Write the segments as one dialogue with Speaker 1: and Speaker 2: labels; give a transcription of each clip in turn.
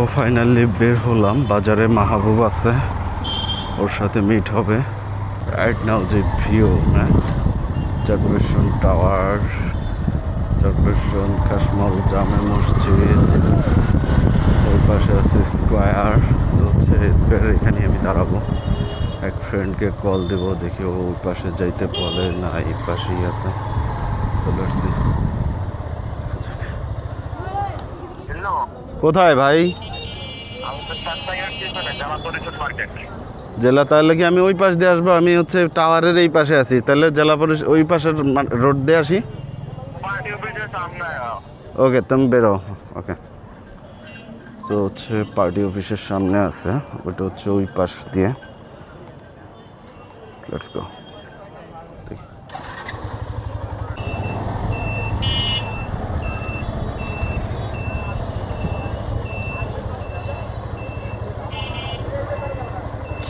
Speaker 1: তো ফাইনালি বের হলাম, বাজারে মাহবুব আছে, ওর সাথে মিট হবে। রাইট নাও যে ভিউ না, চরপেশন টাওয়ার, চরপেশন কাশমাল জামে মসজিদ, ওই পাশে আছে স্কোয়ার। হচ্ছে স্কোয়ার, এখানে আমি দাঁড়াবো, এক ফ্রেন্ডকে কল দেব, দেখি ও ওই পাশে যাইতে বলে না এই পাশেই আছে। চলে আসছি। কোথায় ভাই? জেলা, তাহলে কি আমি ওই পাশ দিয়ে আসবো? আমি হচ্ছে টাওয়ারের এই পাশে আছি, তাহলে জেলা পরিষদ ওই পাশের রোড দিয়ে আসি। ওকে, তুমি বেরো। ওকে, তো হচ্ছে পার্টি অফিসের সামনে আছে, ওটা হচ্ছে ওই পাশ দিয়ে। Let's go.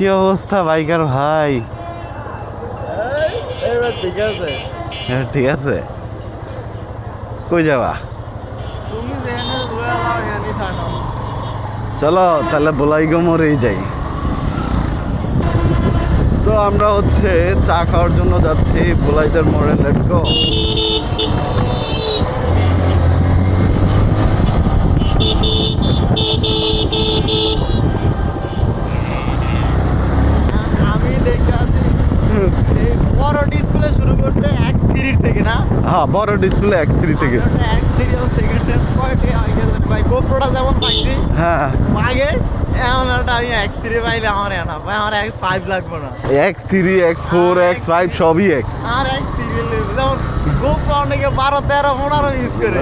Speaker 1: কি অবস্থা বাইকার ভাই?
Speaker 2: ঠিক আছে,
Speaker 1: হ্যাঁ ঠিক আছে। কই যাবা?
Speaker 2: তুমি যেখানে ঘুরে যাও সেখানেই থাকো।
Speaker 1: চলো তাহলে বোলাইগো মোড়েই যাই। সো আমরা হচ্ছে চা খাওয়ার জন্য যাচ্ছি বোলাইদের মোড়ে। Let's go.
Speaker 2: আমি দেখতে আছি এই বড় ডিসপ্লে শুরু করতে X3 থেকে না?
Speaker 1: হ্যাঁ, বড় ডিসপ্লে X3 থেকে।
Speaker 2: X3 সেকেন্ড হ্যান্ড কয়টা হয়ে গেছে ভাই? গোপ্রোটা যেমন পাইছি
Speaker 1: হ্যাঁ,
Speaker 2: আগে, এমন একটা আমি X3 পাইলে আমার এনা ভাই, আমার X5 লাগবে না।
Speaker 1: X3, X4, X5 সবই এক।
Speaker 2: আমার X3 যেমন গোপ্রো অনেকে 12, 13, 15 ইউজ করে,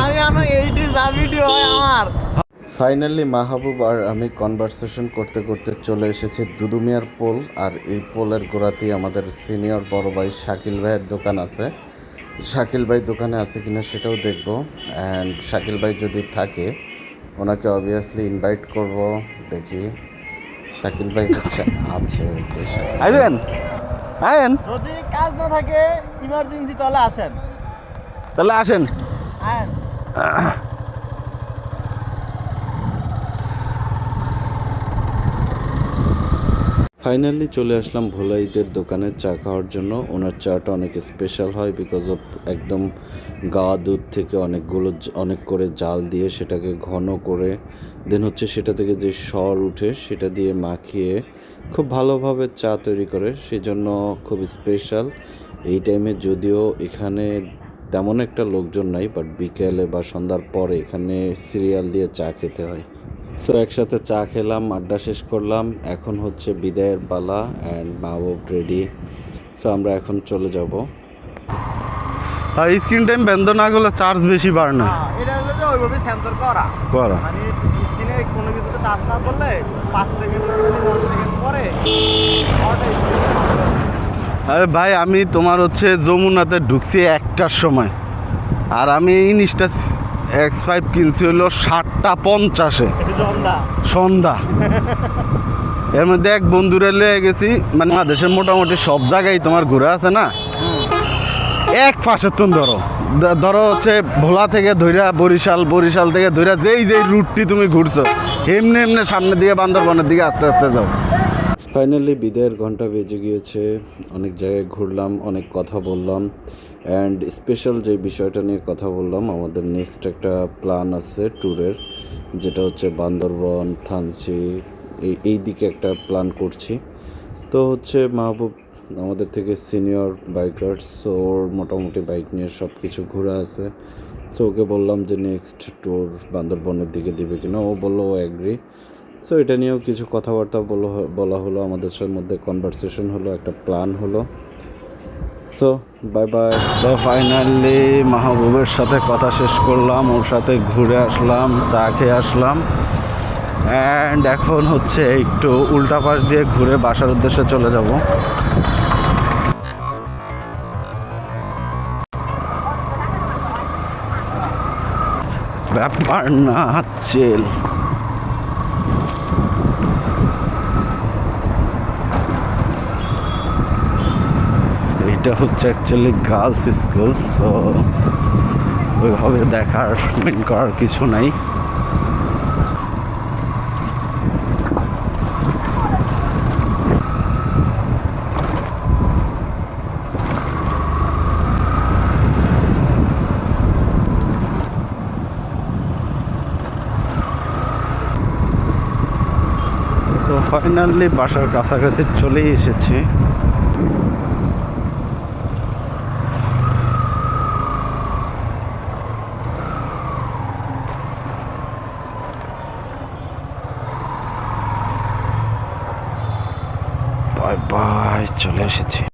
Speaker 2: আমি আমার 80 যা ভিডিও হয় আমার।
Speaker 1: ফাইনালি মাহবুব আর আমি কনভারসেশন করতে করতে চলে এসেছি দুদুমিয়ার পোল। আর এই পোলের গোড়াতেই আমাদের সিনিয়র বড় ভাই শাকিল ভাইয়ের দোকান আছে। শাকিল ভাই দোকানে আছে কিনা সেটাও দেখব। অ্যান্ড শাকিল ভাই যদি থাকে ওনাকে অবভিয়াসলি ইনভাইট করব। দেখি শাকিল ভাই হচ্ছে আছে, হচ্ছে আইবেন আইবেন,
Speaker 2: যদি কাজ না থাকে ইমার্জেন্সি তাহলে আসেন,
Speaker 1: তাহলে আসেন।
Speaker 2: আয়েন।
Speaker 1: ফাইনালি চলে আসলাম ভোলাইদের দোকানে চা খাওয়ার জন্য। ওনার চাটা অনেক স্পেশাল হয় বিকজ অফ একদম গা দুধ থেকে অনেক করে জাল দিয়ে সেটাকে ঘন করে দেন হচ্ছে সেটা থেকে যে সর উঠে সেটা দিয়ে মাখিয়ে খুব ভালোভাবে চা তৈরি করে, সেজন্য খুব স্পেশাল। এই টাইমে যদিও এখানে তেমন একটা লোকজন নাই, বাট বিকেলে বা সন্ধ্যার পরে এখানে সিরিয়াল দিয়ে চা খেতে হয়। সো একসাথে চা খেলাম, আড্ডা শেষ করলাম। এখন হচ্ছে বিদায়ের পালা অ্যান্ড মাহবুব রেডি। সো আমরা এখন চলে যাব। স্ক্রিন টাইম বন্ধ না করলে চার্জ বেশি বাড়ে না।
Speaker 2: এটা হলো যে ওইভাবে সেন্সর করা, মানে স্ক্রিনে কোনো কিছুতে টাচ না করলে 5 সেকেন্ড 10 সেকেন্ড পরে
Speaker 1: আরে ভাই, আমি তোমার হচ্ছে যমুনাতে ঢুকছি 1টার সময়, আর আমি এই জিনিসটা X5 কিনছি হলো 7:50 সন্ধ্যা। এর মধ্যে এক বন্ধুরে লয়ে গেছি, মানে বাংলাদেশের মোটামুটি সব জায়গায় তোমার ঘুরে আছে না, এক পাশের তুন ধরো হচ্ছে ভোলা থেকে ধইরা বরিশাল থেকে ধইরা যেই রুটটি তুমি ঘুরছো এমনি সামনে দিয়ে বান্দরবনের দিকে আস্তে আস্তে যাও। ফাইনালি বিদায়ের ঘন্টা বেজে গিয়েছে, অনেক জায়গায় ঘুরলাম, অনেক কথা বললাম। অ্যান্ড স্পেশাল যে বিষয়টা নিয়ে কথা বললাম, আমাদের নেক্সট একটা প্ল্যান আছে ট্যুরের, যেটা হচ্ছে বান্দরবন, থানচি, এই দিকে একটা প্ল্যান করছি। তো হচ্ছে মাহবুব আমাদের থেকে সিনিয়র বাইকার্স, ওর মোটামুটি বাইক নিয়ে সব কিছু ঘুরে আছে। সো ওকে বললাম যে নেক্সট ট্যুর বান্দরবনের দিকে দিবে কিনা, ও বললো ও অ্যাগ্রি। সো এটা নিয়েও কিছু কথাবার্তা বলা হলো, আমাদের মধ্যে কনভারসেশন হলো, একটা প্ল্যান হলো। So bye bye. So finally মাহবুবের সাথে কথা শেষ করলাম, ওর সাথে ঘুরে আসলাম, চা খেয়ে আসলাম। অ্যান্ড এখন হচ্ছে একটু উল্টা পাশ দিয়ে ঘুরে বাসার উদ্দেশ্যে চলে যাব। ব্যাপার না, চেল। এটা হচ্ছে অ্যাকচুয়ালি গার্লস স্কুল, তো ওইভাবে দেখার মেন করার কিছু নাই। ফাইনালি বাসার কাছাকাছি চলেই এসেছি। বাই বাই, চলে এসেছি।